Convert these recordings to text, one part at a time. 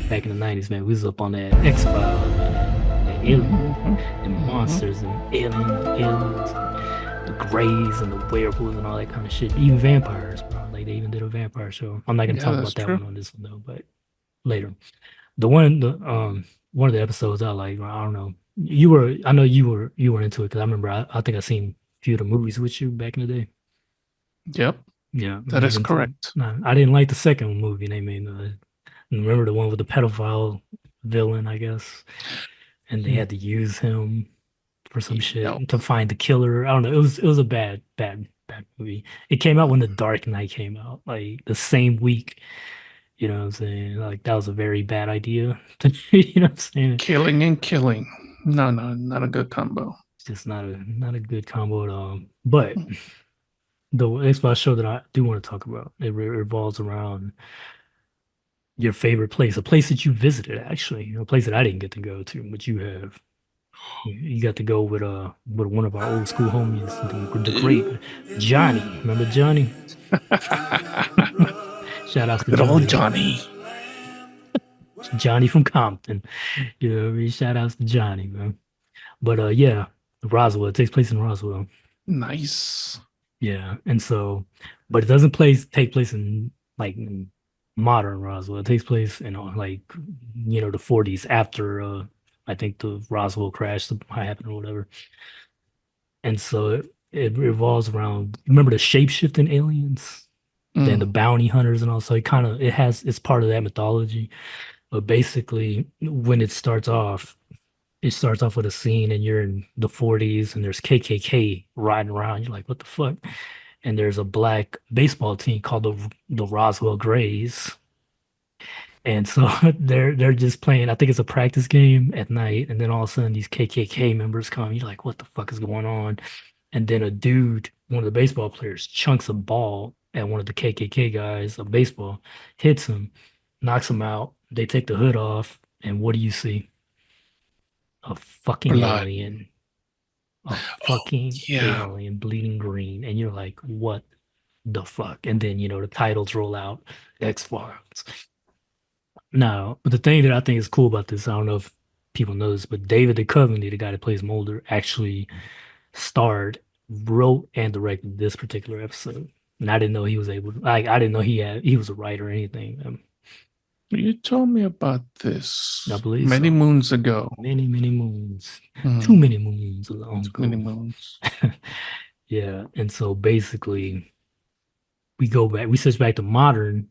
back in the 90s, man. We was up on that X-Files, man. That alien Mhm, and mhm. monsters and aliens and the Greys and the werewolves and all that kind of shit. Even vampires, bro. Like they even did a vampire show. I'm not gonna Yeah, talk that's about that true. one on this one though, but later. The one of the episodes I like, I don't know. I know you were into it because I remember I think I seen a few of the movies with you back in the day. Yep, Yeah, that you was is into it. correct. Nah, I didn't like the second movie they made. Remember the one with the pedophile villain, I guess, and they Mm, had to use him for some Yep. shit to find the killer. I don't know. It was a bad movie. It came out when The Dark Knight came out, like the same week. You know what I'm saying? Like that was a very bad idea. You know what I'm saying? Killing and killing. No, no, not a good combo. It's just not a good combo at all. But the Xbox show that I do want to talk about, it revolves around your favorite place, a place that you visited actually, a place that I didn't get to go to, but you have. You got to go with one of our old school homies, the great Johnny. Remember Johnny? Shout outs to Good old Johnny. Johnny. Johnny from Compton. You know what I mean? Shout outs to Johnny, man. But yeah, Roswell. It takes place in Roswell. Nice. Yeah. And so, but it doesn't take place in like modern Roswell. It takes place in like the 40s after I think the Roswell crash happened or whatever. And so it revolves around, remember the shape-shifting aliens, then the Mm, bounty hunters and all. So it's part of that mythology. But basically, when it starts off with a scene and you're in the 40s and there's KKK riding around. You're like, what the fuck? And there's a black baseball team called the Roswell Grays. And so they're just playing. I think it's a practice game at night, and then all of a sudden these KKK members come. You're like, what the fuck is going on? And then a dude, one of the baseball players, chunks a ball at one of the KKK guys, a baseball, hits him, knocks him out. They take the hood off, and what do you see? A fucking Blood. alien, a Oh, fucking yeah. alien, bleeding green, and you're like, what the fuck? And then the titles roll out, X Files. Now, but the thing that I think is cool about this, I don't know if people know this, but David Duchovny, the guy that plays Mulder, actually starred, wrote, and directed this particular episode. And I didn't know he was able to, like, I didn't know he was a writer or anything. You told me about I this believe many so. moons ago. Many, many moons. Too Mm, many moons long too many ago. moons. Yeah. And so basically we switch back to modern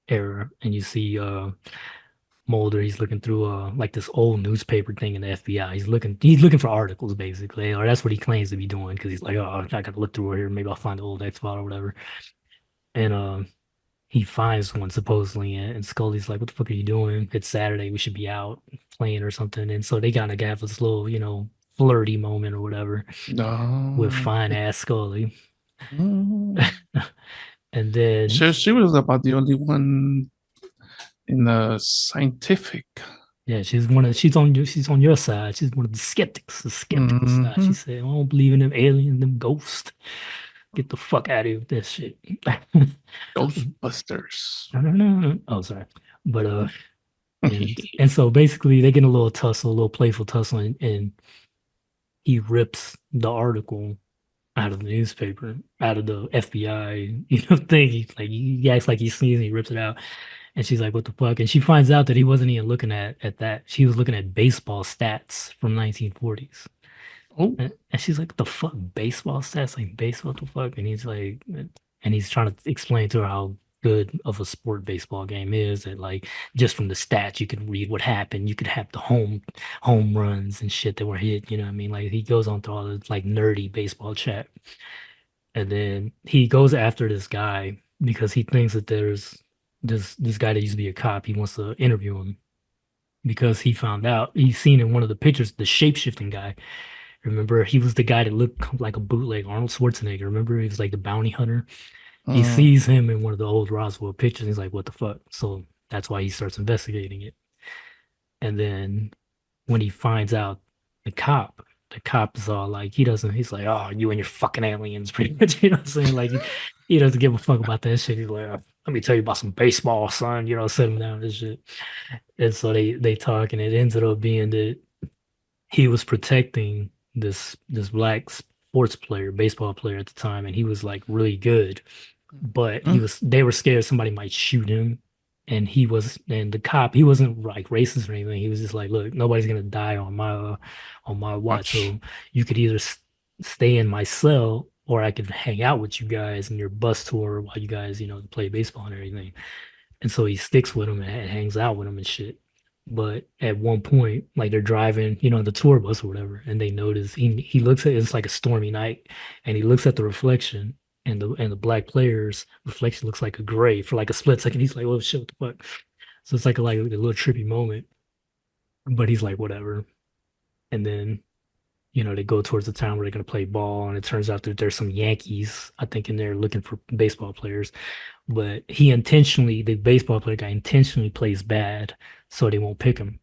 era and you see Mulder, he's looking through like this old newspaper thing in the FBI. He's looking for articles basically, or that's what he claims to be doing because he's like, oh, I gotta look through here, maybe I'll find the old X file or whatever. And he finds one supposedly, and Scully's like, what the fuck are you doing? It's Saturday, we should be out playing or something. And so they kind of have this little, flirty moment or whatever with No. fine ass Scully. Mm. And then She was about the only one in the scientific. yeah, she's on your side. She's one of the skeptical side. She Hmm. said, I don't believe in them aliens, them ghosts. Get the fuck out of here with that shit. Ghostbusters. No, no, no, no. Oh, sorry. But and so basically they get in a little tussle, a little playful tussle, and he rips the article out of the newspaper, out of the FBI, thing. He acts like he sees it, he rips it out. And she's like, what the fuck? And she finds out that he wasn't even looking at that. She was looking at baseball stats from 1940s. Oh, And she's like, what the fuck? Baseball stats? Like baseball, what the fuck? And he's like, and he's trying to explain to her how good of a sport baseball game is. That like just from the stats you could read what happened. You could have the home runs and shit that were hit. You know what I mean? Like he goes on through all this like nerdy baseball chat. And then he goes after this guy because he thinks that there's this guy that used to be a cop. He wants to interview him because he found out he's seen in one of the pictures the shape shifting guy. Remember, he was the guy that looked like a bootleg Arnold Schwarzenegger. Remember, he was like the bounty hunter. He uh, sees him in one of the old Roswell pictures. He's like, "What the fuck?" So that's why he starts investigating it. And then when he finds out the cop is all like, he doesn't. He's like, "Oh, you and your fucking aliens," pretty much. You know what I'm saying? Like he doesn't give a fuck about that shit. He's like, oh. let me tell you about some baseball, son. You know, sit him down and shit. And so they talk, and it ended up being that he was protecting this black sports player, baseball player at the time, and he was like really good, but Mm. they were scared somebody might shoot him, and the cop, he wasn't like racist or anything. He was just like, look, nobody's gonna die on my watch, Watch. so you could either stay in my cell or I could hang out with you guys in your bus tour while you guys, play baseball and everything. And so he sticks with him and hangs out with him and shit. But at one point, like they're driving, the tour bus or whatever, and they notice he looks at it's like a stormy night, and he looks at the reflection, and the black player's reflection looks like a gray for like a split second. He's like, "Oh shit, what the fuck?" So it's like a little trippy moment, but he's like, "Whatever." And then they go towards the town where they're gonna play ball, and it turns out that there's some Yankees, I think, in there looking for baseball players. But the baseball player guy intentionally plays bad so they won't pick him.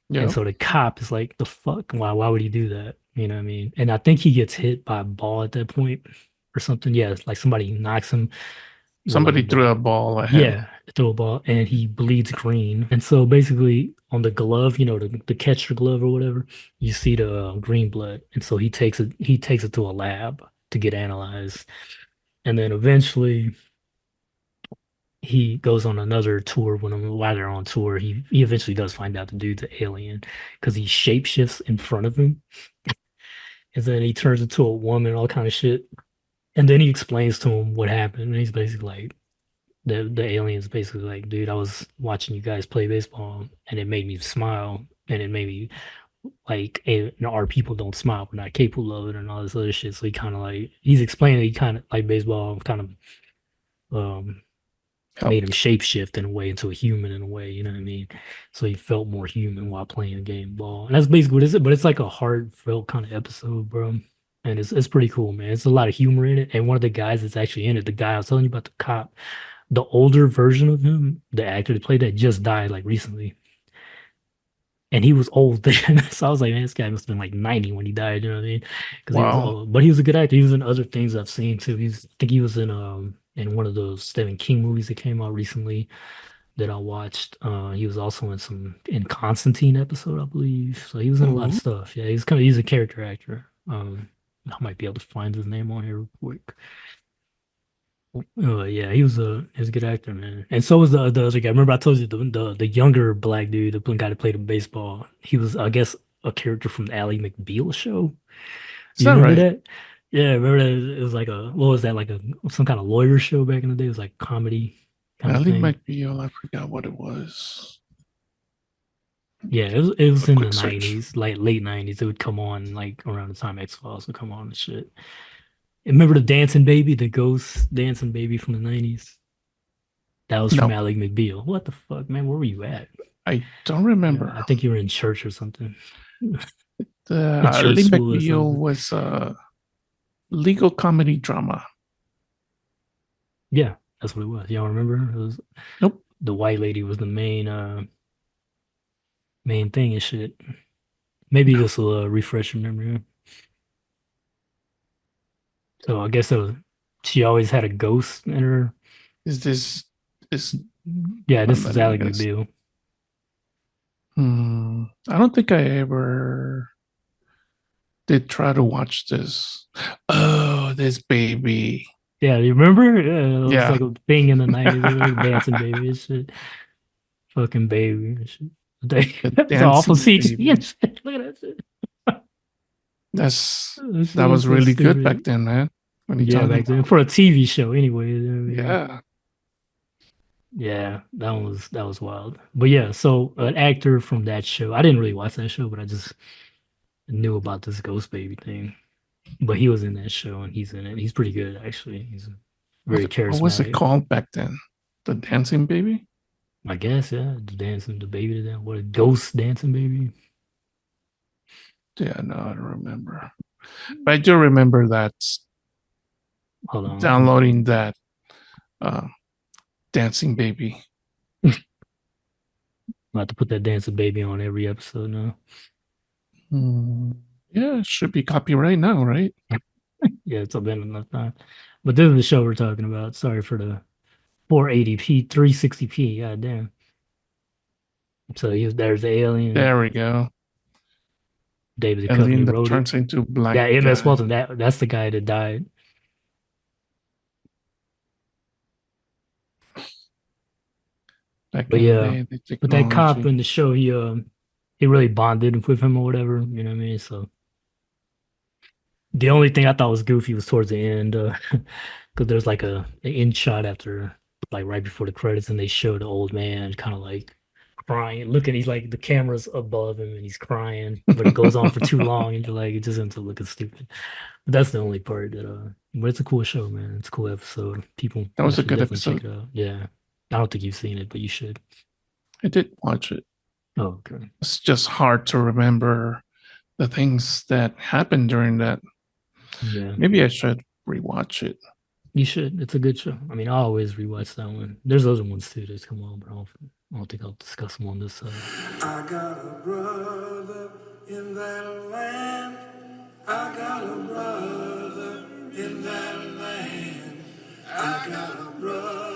And Yeah. so the cop is like, the fuck? Why would he do that? You know what I mean? And I think he gets hit by a ball at that point or something. Yeah, it's like somebody knocks him with like a Somebody ball. threw a ball at him. Yeah, throw a ball, and he bleeds green. And so basically on the glove, the catcher glove or whatever, you see the green blood. And so he takes it to a lab to get analyzed. And then eventually he goes on another tour while they're on tour. He eventually does find out the dude's an alien because he shapeshifts in front of him, and then he turns into a woman, all kind of shit. And then he explains to him what happened. And he's basically like, the alien's basically like, dude, I was watching you guys play baseball, and it made me smile, and it made me like, our people don't smile, we're not capable of it, and all this other shit. So he kind of like he's explaining he kind of like baseball kind of made him Helped. shapeshift in a way into a human in a way, you know what I mean? So he felt more human while playing a game ball. And that's basically what it is, but it's like a heartfelt kind of episode, bro. And it's pretty cool, man. It's a lot of humor in it. And one of the guys that's actually in it, the guy I was telling you about, the cop, the older version of him, the actor that played that just died like recently. And he was old then. So I was like, man, this guy must have been like 90 when he died, you know what I mean? Because he was Wow. old. But he was a good actor. He was in other things I've seen too. I think he was in one of those Stephen King movies that came out recently that I watched. He was also in Constantine episode, I believe. So he was in a lot of Ooh. stuff. Yeah, he's a character actor. I might be able to find his name on here real quick. Yeah, he was a good actor, man. And so was the other guy. Remember I told you the younger black dude, the guy that played the baseball. He was, I guess, a character from the Ally McBeal show. Is You that remember right? that? Yeah, remember that? It was like what was that, like some kind of lawyer show back in the day? It was like comedy kind of Ally thing. McBeal. I forgot what it was. Yeah, it was A in the quick search. 90s, like late 90s. It would come on like around the time X-Files would come on and shit. And remember the dancing baby, the ghost dancing baby from the 90s? That was from No, Ally McBeal. What the fuck, man? Where were you at? I don't Yeah, remember. I think you were in church or something. The In church Ally school or McBeal something. was a legal comedy drama. Yeah, that's what it was. Y'all remember? It was Nope. the white lady was the main thing and shit. Maybe No. this will refresh your memory. So I guess she always had a ghost in her. Is this is Yeah, this is let me Ally guess. McBeal. I don't think I ever did try to watch this. Oh, this baby. Yeah, you remember? Yeah, it was Yeah, like a thing in the 90s. It was like dancing baby and shit. Fucking baby and shit. the It's awful dancing CG and baby. shit. Look at that shit. That's That shit that was was so really good back stupid. then, man. What are you Yeah, talking back then. about? For a TV show anyway. You know what I mean? Yeah. Yeah, that was wild. But yeah, so an actor from that show. I didn't really watch that show, but I just knew about this ghost baby thing. But he was in that show and he's in it. He's pretty good actually. He's very What was it charismatic. called back then? The dancing baby? I guess, yeah. The baby to that. What a ghost dancing baby. Yeah, no, I don't remember. But I do remember that Hold on. downloading that uh, dancing baby. I'm about to put that dancing baby on every episode now. Hmm. Yeah, it should be copyright now, right? Yeah, it's been enough time. But this is the show we're talking about. Sorry for the 480p, 360p. God damn. So there's the alien. There we go. David Alien Duchovny that wrote it. turns into black Yeah, MS guy Walton. That's the guy that died. back But in the yeah, day. The but that cop technology. in the show, he really bonded with him or whatever. You know what I mean? So the only thing I thought was goofy was towards the end, because there's like an end shot after, like right before the credits, and they show the old man kind of like crying, looking. He's like the camera's above him, and he's crying, but it goes on for too long, and you're like, it just ends up looking stupid. But that's the only part that. But it's a cool show, man. It's a cool episode. People That was a should good definitely check episode. it out. Yeah, I don't think you've seen it, but you should. I did watch it. Oh, okay. It's just hard to remember the things that happened during that. Yeah. Maybe I should rewatch it. You should. It's a good show. I mean, I always rewatch that one. There's other ones too that come on, but I don't think I'll discuss them on this side. I got a brother in that land. I got a brother in that land. I got a brother.